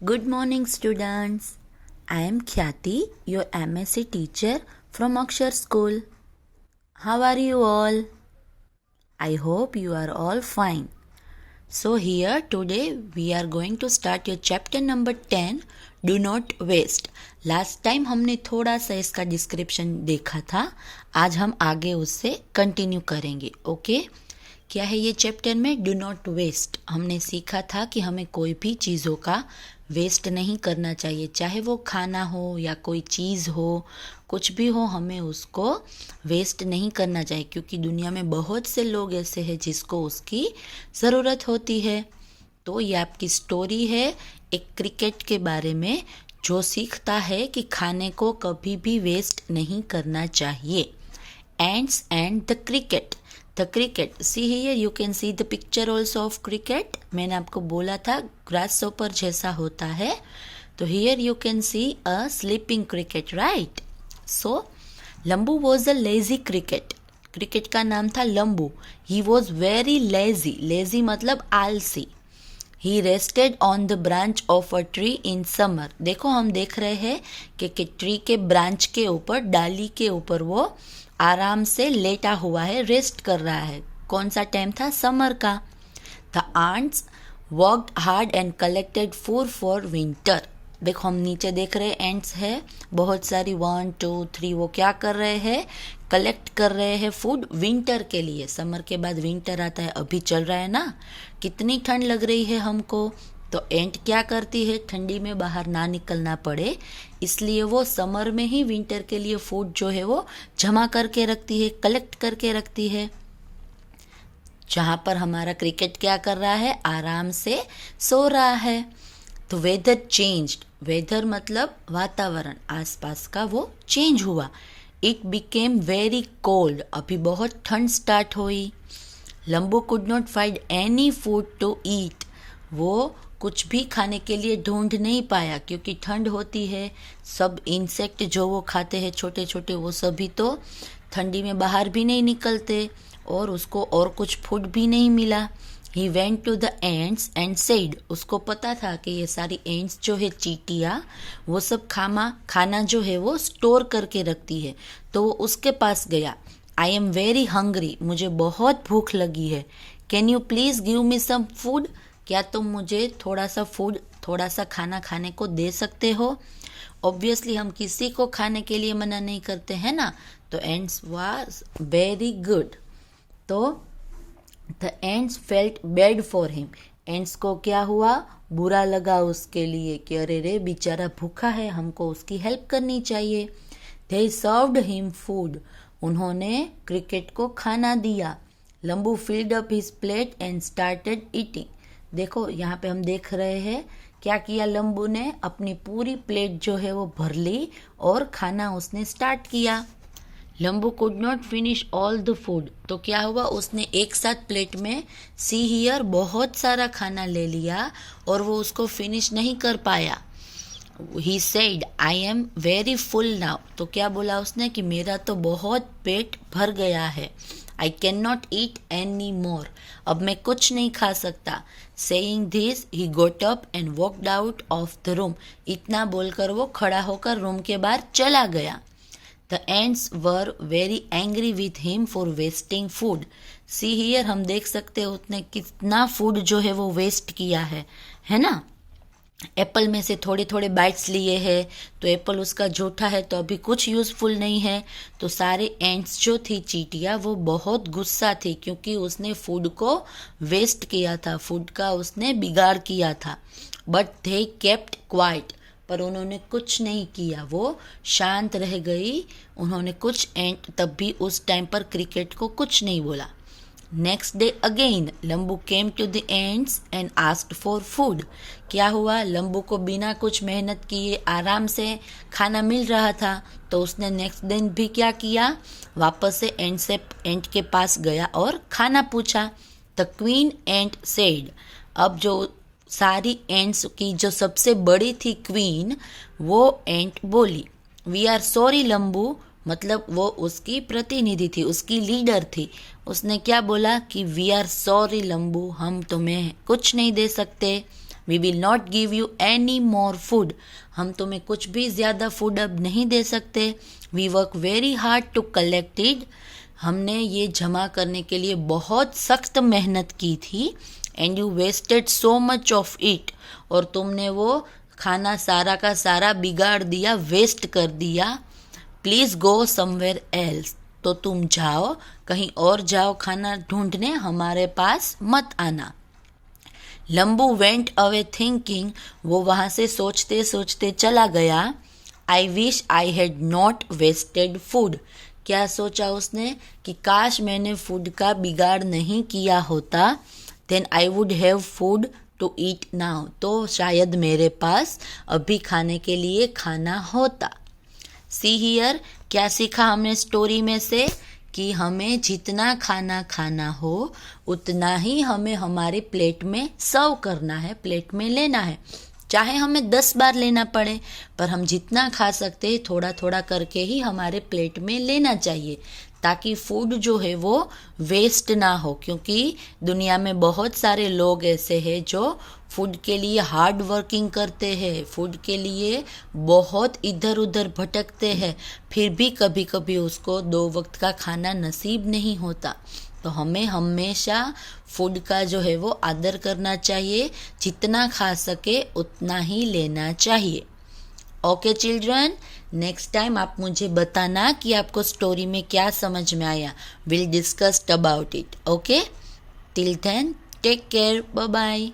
Good morning, students. I am Khyati, your MSc teacher from Akshar School. How are you all? I hope you are all fine. So here today we are going to start your chapter number 10, Do Not Waste. Last time हमने थोड़ा सा इसका description देखा था. आज हम आगे उससे कंटिन्यू करेंगे. ओके क्या है ये चैप्टर में? Do not waste. हमने सीखा था कि हमें कोई भी चीज़ों का वेस्ट नहीं करना चाहिए, चाहे वो खाना हो या कोई चीज़ हो, कुछ भी हो, हमें उसको वेस्ट नहीं करना चाहिए क्योंकि दुनिया में बहुत से लोग ऐसे हैं जिसको उसकी ज़रूरत होती है. तो ये आपकी स्टोरी है एक क्रिकेट के बारे में जो सीखता है कि खाने को कभी भी वेस्ट नहीं करना चाहिए. Ants and the cricket. The cricket. See here, you can see the picture also of cricket. मैंने आपको बोला था grasshopper जैसा होता है. तो here you can see a sleeping cricket, right? So, Lambu was a lazy cricket. Cricket का नाम था लंबू. He was very lazy. Lazy मतलब आलसी. He rested on the branch of a tree in summer. देखो हम देख रहे हैं कि ट्री के ब्रांच के ऊपर, डाली के ऊपर वो आराम से लेटा हुआ है, रेस्ट कर रहा है. कौन सा टाइम था? समर का. The ants worked hard and collected food for winter. देखो हम नीचे देख रहे हैं एंट्स है बहुत सारी 1 2 3. वो क्या कर रहे हैं? कलेक्ट कर रहे हैं फूड विंटर के लिए. समर के बाद विंटर आता है, अभी चल रहा है ना. कितनी ठंड लग रही है हमको, तो एंट क्या करती है? ठंडी में बाहर ना निकलना पड़े इसलिए वो समर में ही विंटर के लिए फूड जो है वो जमा करके रखती है, कलेक्ट करके रखती है. जहाँ पर हमारा क्रिकेट क्या कर रहा है? आराम से सो रहा है. तो वेदर चेंज्ड. वेदर मतलब वातावरण, आसपास का वो चेंज हुआ. It became very cold. अभी बहुत ठंड स्टार्ट हुई. Lambu could not find any food to eat. वो कुछ भी खाने के लिए ढूंढ नहीं पाया क्योंकि ठंड होती है. सब इंसेक्ट जो वो खाते हैं छोटे छोटे, वो सभी तो ठंडी में बाहर भी नहीं निकलते और उसको और कुछ फूड भी नहीं मिला. He went to the ants and said. उसको पता था कि ये सारी ants जो है चींटियाँ, वो सब खाना जो है वो स्टोर करके रखती है. तो वो उसके पास गया. I am very hungry. मुझे बहुत भूख लगी है. Can you please give me some food? क्या तुम मुझे थोड़ा सा फूड, थोड़ा सा खाना खाने को दे सकते हो? ऑब्वियसली हम किसी को खाने के लिए मना नहीं करते हैं ना. तो ants was very good. तो The ants felt bad for him. Ants को क्या हुआ? बुरा लगा उसके लिए कि अरे रे बेचारा भूखा है, हमको उसकी हेल्प करनी चाहिए. They served him food. उन्होंने क्रिकेट को खाना दिया. लंबू filled up his plate and started eating. देखो यहाँ पे हम देख रहे हैं क्या किया लंबू ने? अपनी पूरी प्लेट जो है वो भर ली और खाना उसने स्टार्ट किया. Lambu could not finish all the food. तो क्या हुआ? उसने एक साथ प्लेट में सी हियर बहुत सारा खाना ले लिया और वो उसको फिनिश नहीं कर पाया. He said I am very full now. तो क्या बोला उसने कि मेरा तो बहुत पेट भर गया है. I can not eat any more. अब मैं कुछ नहीं खा सकता. Saying this he goat up and walked out of the room. इतना बोलकर वो खड़ा होकर रूम के बाहर चला गया. The ants were very angry with him for wasting food. See here, हम देख सकते हैं उसने कितना फूड जो है वो वेस्ट किया है ना. एप्पल में से थोड़े थोड़े बाइट्स लिए हैं तो एप्पल उसका जूठा है तो अभी कुछ यूजफुल नहीं है. तो सारे एंट्स जो थी चींटियाँ वो बहुत गुस्सा थी क्योंकि उसने फूड को वेस्ट किया था, फूड का उसने बिगाड़ किया था. But they kept quite. पर उन्होंने कुछ नहीं किया, वो शांत रह गई. उन्होंने कुछ एंट तब भी उस टाइम पर क्रिकेट को कुछ नहीं बोला. Next day again Lambu came to the ants and asked for food. क्या हुआ? लंबू को बिना कुछ मेहनत किए आराम से खाना मिल रहा था तो उसने नेक्स्ट दिन भी क्या किया? वापस से एंट के पास गया और खाना पूछा. The queen ant said. अब जो सारी एंट्स की जो सबसे बड़ी थी क्वीन, वो एंट बोली वी आर सॉरी लंबू. मतलब वो उसकी प्रतिनिधि थी, उसकी लीडर थी. उसने क्या बोला कि वी आर सॉरी लंबू, हम तुम्हें कुछ नहीं दे सकते. We will not give you any more food. हम तुम्हें कुछ भी ज़्यादा फूड अब नहीं दे सकते. We work very hard to collect it. हमने ये जमा करने के लिए बहुत सख्त मेहनत की थी. And you wasted so much of it. और तुमने वो खाना सारा का सारा बिगाड़ दिया, वेस्ट कर दिया. Please go somewhere else. तो तुम जाओ, कहीं और जाओ खाना ढूंढने, हमारे पास मत आना. लंबू वेंट अवे थिंकिंग. वो वहाँ से सोचते सोचते चला गया. I wish I had not wasted food. क्या सोचा उसने कि काश मैंने फूड का बिगाड़ नहीं किया होता. Then I would have food to eat now. तो शायद मेरे पास अभी खाने के लिए खाना होता. सी हियर, क्या सीखा हमने स्टोरी में से कि हमें जितना खाना खाना हो उतना ही हमें हमारे प्लेट में सर्व करना है, प्लेट में लेना है. चाहे हमें 10 बार लेना पड़े, पर हम जितना खा सकते हैं थोड़ा थोड़ा करके ही हमारे प्लेट में लेना चाहिए, ताकि फूड जो है वो वेस्ट ना हो. क्योंकि दुनिया में बहुत सारे लोग ऐसे हैं जो फूड के लिए हार्ड वर्किंग करते हैं, फूड के लिए बहुत इधर उधर भटकते हैं, फिर भी कभी कभी उसको 2 वक्त का खाना नसीब नहीं होता. तो हमें हमेशा फूड का जो है वो आदर करना चाहिए. जितना खा सके उतना ही लेना चाहिए. ओके चिल्ड्रन, नेक्स्ट टाइम आप मुझे बताना कि आपको स्टोरी में क्या समझ में आया. Will discuss about it. Okay, till then take care, bye bye.